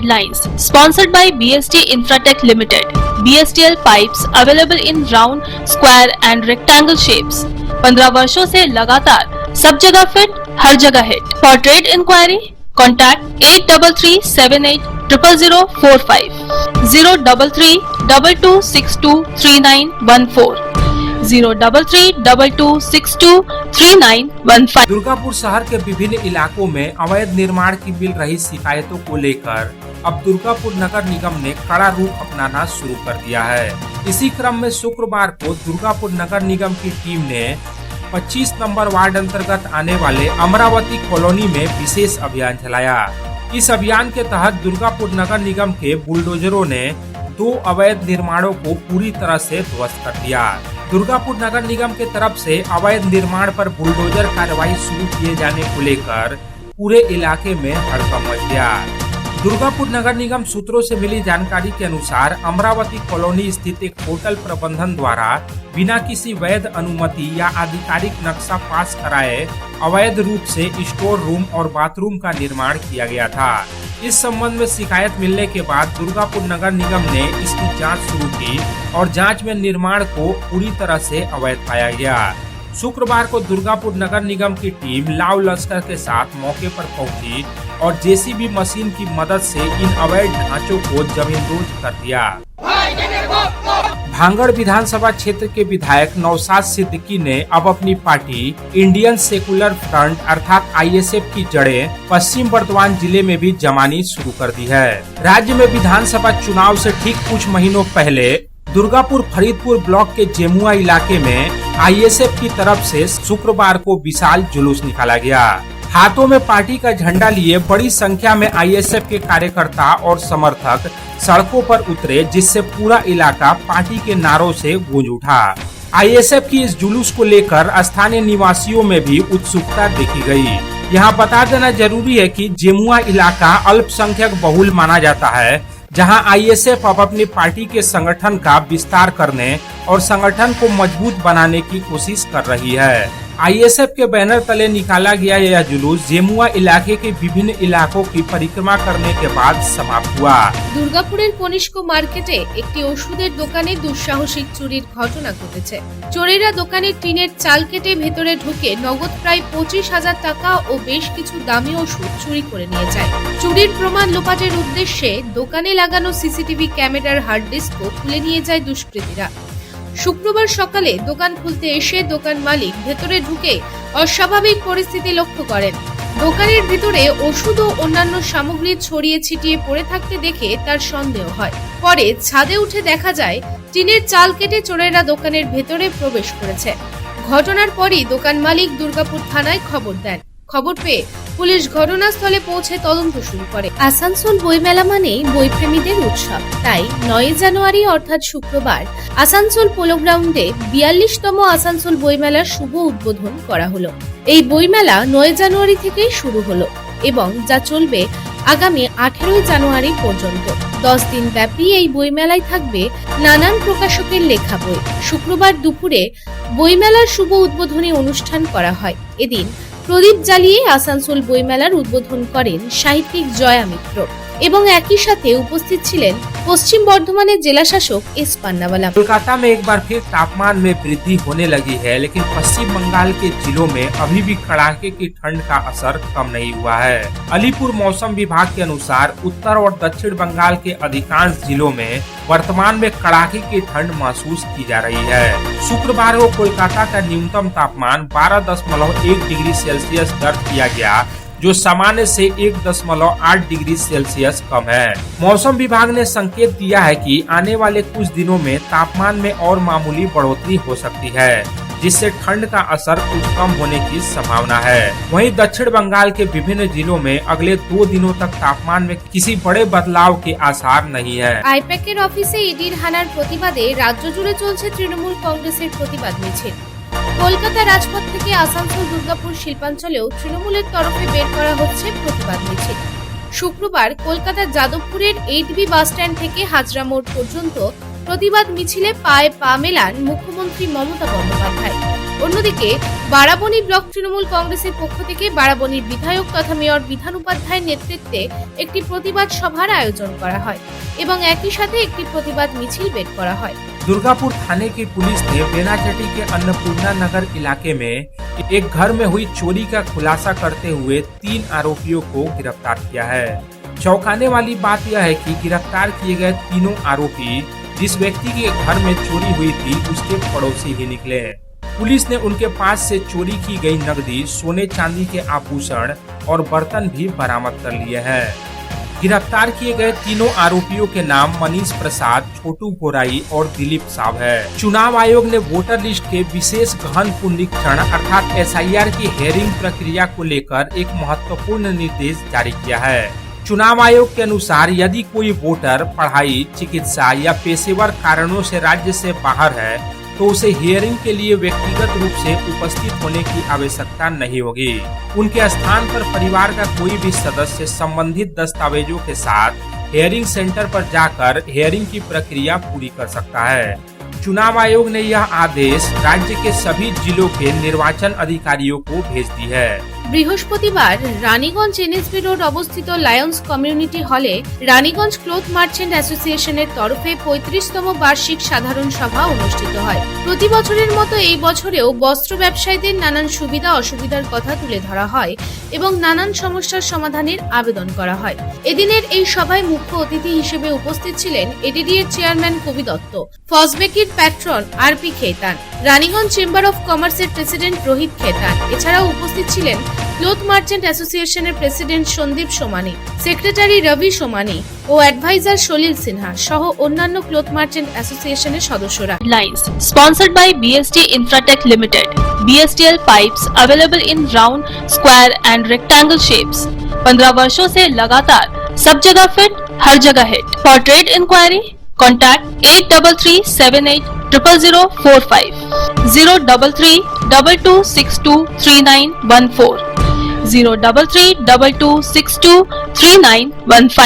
Lines, sponsored by BST Infratech Limited. BSTL pipes available in round, square and rectangle shapes. 15 वर्षों से लगातार सब जगह फिट, हर जगह hit. For trade inquiry, contact 8338000045, 03322623914, 03322623915. Durgapur शहर के विभिन्न इलाकों में अवैध निर्माण की मिल रही शिकायतों को लेकर अब दुर्गापुर नगर निगम ने कड़ा रूप अपनाना शुरू कर दिया है। इसी क्रम में शुक्रवार को दुर्गापुर नगर निगम की टीम ने 25 नंबर वार्ड अंतर्गत आने वाले अमरावती कॉलोनी में विशेष अभियान चलाया। इस अभियान के तहत दुर्गापुर नगर निगम के बुलडोजरों ने 2 अवैध निर्माणों को पूरी तरह से ध्वस्त कर दिया। दुर्गापुर नगर निगम के तरफ से अवैध निर्माण पर बुलडोजर कार्रवाई शुरू किए जाने को लेकर पूरे इलाके में हड़कंप मच गया। दुर्गापुर नगर निगम सूत्रों से मिली जानकारी के अनुसार अमरावती कॉलोनी स्थित एक होटल प्रबंधन द्वारा बिना किसी वैध अनुमति या आधिकारिक नक्शा पास कराए अवैध रूप से स्टोर रूम और बाथरूम का निर्माण किया गया था। इस संबंध में शिकायत मिलने के बाद दुर्गापुर नगर निगम ने इसकी जांच शुरू की और जांच में निर्माण को पूरी तरह से अवैध पाया गया। शुक्रवार को दुर्गापुर नगर निगम की टीम लाव लश्कर के साथ मौके पर पहुंची और जेसीबी मशीन की मदद से इन अवैध ढांचों को जमींदोज कर दिया। भांगड़ विधानसभा क्षेत्र के विधायक नौशाद सिद्दीकी ने अब अपनी पार्टी इंडियन सेकुलर फ्रंट अर्थात ISF की जड़ें पश्चिम बर्धमान जिले में भी जमानी शुरू कर दी है। राज्य में विधानसभा चुनाव से ठीक कुछ महीनों पहले दुर्गापुर फरीदपुर ब्लॉक के जेमुआ इलाके में ISF की तरफ से शुक्रवार को विशाल जुलूस निकाला गया। हाथों में पार्टी का झंडा लिए बड़ी संख्या में ISF के कार्यकर्ता और समर्थक सड़कों पर उतरे, जिससे पूरा इलाका पार्टी के नारों से गूंज उठा। ISF की इस जुलूस को लेकर स्थानीय निवासियों में भी उत्सुकता देखी गई। यहाँ बता देना जरूरी है कि जेमुआ इलाका अल्पसंख्यक बहुल माना जाता है, जहां ISF अब अपनी पार्टी के संगठन का विस्तार करने और संगठन को मजबूत बनाने की कोशिश कर रही है। ISF के बैनर तले निकाला गया यह जुलूस जेमुआ इलाके के विभिन्न इलाकों की परिक्रमा करने के बाद समाप्त हुआ। দুর্গাপুরের কনিষ্ক মার্কেটে একটি ওষুধের দোকানে দুঃসাহসিক চুরির ঘটনা ঘটেছে। চোরেরা দোকানের টিনের চাল কেটে ভেতরে ঢুকে নগদ প্রায় 25,000 টাকা ও বেশ কিছু দামি ওষুধ চুরি করে নিয়ে যায়। চুরির প্রমাণ লোপাটের উদ্দেশ্যে দোকানে লাগানো সিসিটিভি ক্যামেরার হার্ড ডিস্কও খুলে নিয়ে যায় দুষ্কৃতীরা। শুক্রবার সকালে দোকান খুলতে এসে দোকান মালিক ভেতরে ঢুকে অস্বাভাবিক পরিস্থিতি লক্ষ্য করেন। দোকানের ভিতরে ওষুধ ও অন্যান্য সামগ্রী ছড়িয়ে ছিটিয়ে পড়ে থাকতে দেখে তার সন্দেহ হয়। পরে ছাদে উঠে দেখা যায় টিনের চাল কেটে চোরেরা দোকানের ভেতরে প্রবেশ করেছে। ঘটনার পরই দোকান মালিক দুর্গাপুর থানায় খবর দেন। খবর পেয়ে পুলিশ ঘটনাস্থলে পৌঁছে তদন্ত শুরু করে। আসানসোল বইমেলা মানেই বইপ্রেমীদের উৎসব, তাই 9 জানুয়ারি অর্থাৎ শুক্রবার আসানসোল পোলো গ্রাউন্ডে 42তম আসানসোল বইমেলার শুভ উদ্বোধন করা হলো। এই বইমেলা 9 জানুয়ারি থেকেই শুরু হলো এবং যা চলবে আগামী 18 জানুয়ারি পর্যন্ত। 10 দিন ব্যাপী এই বইমেলায় থাকবে নানান প্রকাশকের লেখা বই। শুক্রবার দুপুরে বইমেলার শুভ উদ্বোধনী অনুষ্ঠান করা হয়। এদিন প্রদীপ জ্বালিয়ে আসানসোল বইমেলার উদ্বোধন করেন সাহিত্যিক জয়া মিত্র এবং একই সাথে উপস্থিত ছিলেন पश्चिम बर्धमाনের जिला शासक एस पान्नावाला। कोलकाता में एक बार फिर तापमान में वृद्धि होने लगी है, लेकिन पश्चिम बंगाल के जिलों में अभी भी कड़ाके की ठंड का असर कम नहीं हुआ है। अलीपुर मौसम विभाग के अनुसार उत्तर और दक्षिण बंगाल के अधिकांश जिलों में वर्तमान में कड़ाके की ठंड महसूस की जा रही है। शुक्रवार को कोलकाता का न्यूनतम तापमान 12.1 डिग्री सेल्सियस दर्ज किया गया, जो सामान्य से 1.8 डिग्री सेल्सियस कम है। मौसम विभाग ने संकेत दिया है कि आने वाले कुछ दिनों में तापमान में और मामूली बढ़ोतरी हो सकती है, जिससे ठंड का असर कुछ कम होने की संभावना है। वहीं दक्षिण बंगाल के विभिन्न जिलों में अगले 2 दिनों तक तापमान में किसी बड़े बदलाव के आसार नहीं है। আইপ্যাকের অফিসে ইডির হানার প্রতিবাদে রাজ্য জুড়ে চলছে তৃণমূল কংগ্রেসের প্রতিবাদ মিছিল। কলকাতা রাজপথ থেকে আসানসোল দুর্গাপুর শিল্পাঞ্চলেও তৃণমূলের তরফে বের করা হচ্ছে প্রতিবাদ মিছিল। শুক্রবার কলকাতার যাদবপুরের 8B বাস স্ট্যান্ড থেকে হাজরা মোড় পর্যন্ত প্রতিবাদ মিছিলে পায়ে পা মেলান মুখ্যমন্ত্রী মমতা বন্দ্যোপাধ্যায়। অন্যদিকে বারাবণী ব্লক তৃণমূল কংগ্রেসের পক্ষ থেকে বারাবণীর বিধায়ক তথা মেয়র বিধান উপাধ্যায়ের নেতৃত্বে একটি প্রতিবাদ সভার আয়োজন করা হয় এবং একই সাথে একটি প্রতিবাদ মিছিল বের করা হয়। दुर्गापुर थाने की पुलिस ने बेनाचटी के अन्नपूर्णा नगर इलाके में एक घर में हुई चोरी का खुलासा करते हुए 3 आरोपियों को गिरफ्तार किया है। चौंकाने वाली बात यह है कि गिरफ्तार किए गए तीनों आरोपी जिस व्यक्ति के घर में चोरी हुई थी उसके पड़ोसी ही निकले। पुलिस ने उनके पास से चोरी की गई नकदी, सोने चांदी के आभूषण और बर्तन भी बरामद कर लिए हैं। गिरफ्तार किए गए तीनों आरोपियों के नाम मनीष प्रसाद, छोटू गोराई और दिलीप साव है। चुनाव आयोग ने वोटर लिस्ट के विशेष गहन पुनरीक्षण अर्थात SIR की हेयरिंग प्रक्रिया को लेकर एक महत्वपूर्ण निर्देश जारी किया है। चुनाव आयोग के अनुसार यदि कोई वोटर पढ़ाई, चिकित्सा या पेशेवर कारणों से राज्य से बाहर है तो उसे हियरिंग के लिए व्यक्तिगत रूप से उपस्थित होने की आवश्यकता नहीं होगी। उनके स्थान पर परिवार का कोई भी सदस्य संबंधित दस्तावेजों के साथ हियरिंग सेंटर पर जाकर हियरिंग की प्रक्रिया पूरी कर सकता है। चुनाव आयोग ने यह आदेश राज्य के सभी जिलों के निर्वाचन अधिकारियों को भेज दी है। বৃহস্পতিবার রানীগঞ্জ NSB রোড অবস্থিত লায়ন্স কমিউনিটি হলে রানীগঞ্জ ক্লথ মার্চেন্ট অ্যাসোসিয়েশনের তরফে 35তম বার্ষিক সাধারণ সভা অনুষ্ঠিত হয়। প্রতি বছরের মতো এই বছরেও বস্ত্র ব্যবসায়ীদের নানান সুবিধা অসুবিধার কথা তুলে ধরা হয় এবং নানান সমস্যার সমাধানের আবেদন করা হয়। এদিনের এই সভায় মুখ্য অতিথি হিসেবে উপস্থিত ছিলেন ADD এর চেয়ারম্যান কবি দত্ত, ফসবেকির patron RP Khaitan, Raniganj chamber of কমার্সের প্রেসিডেন্ট রোহিত খেতান। এছাড়াও উপস্থিত ছিলেন ক্লথ মার্চেন্ট অ্যাসোসিয়েশনের প্রেসিডেন্ট সন্দীপ সোমানি, সেক্রেটারি রবি সোমানি ও অ্যাডভাইজার সলিল সিনহা সহ অন্যান্য ক্লথ মার্চেন্ট অ্যাসোসিয়েশনের সদস্যরা। Lines sponsored by BST Infratech Limited. BSTL pipes available in round, square and rectangle shapes. 15 वर्षों से लगातार सब जगह फिट, हर जगह hit. For trade inquiry, contact 8337800045, 03322623914, 03322623915.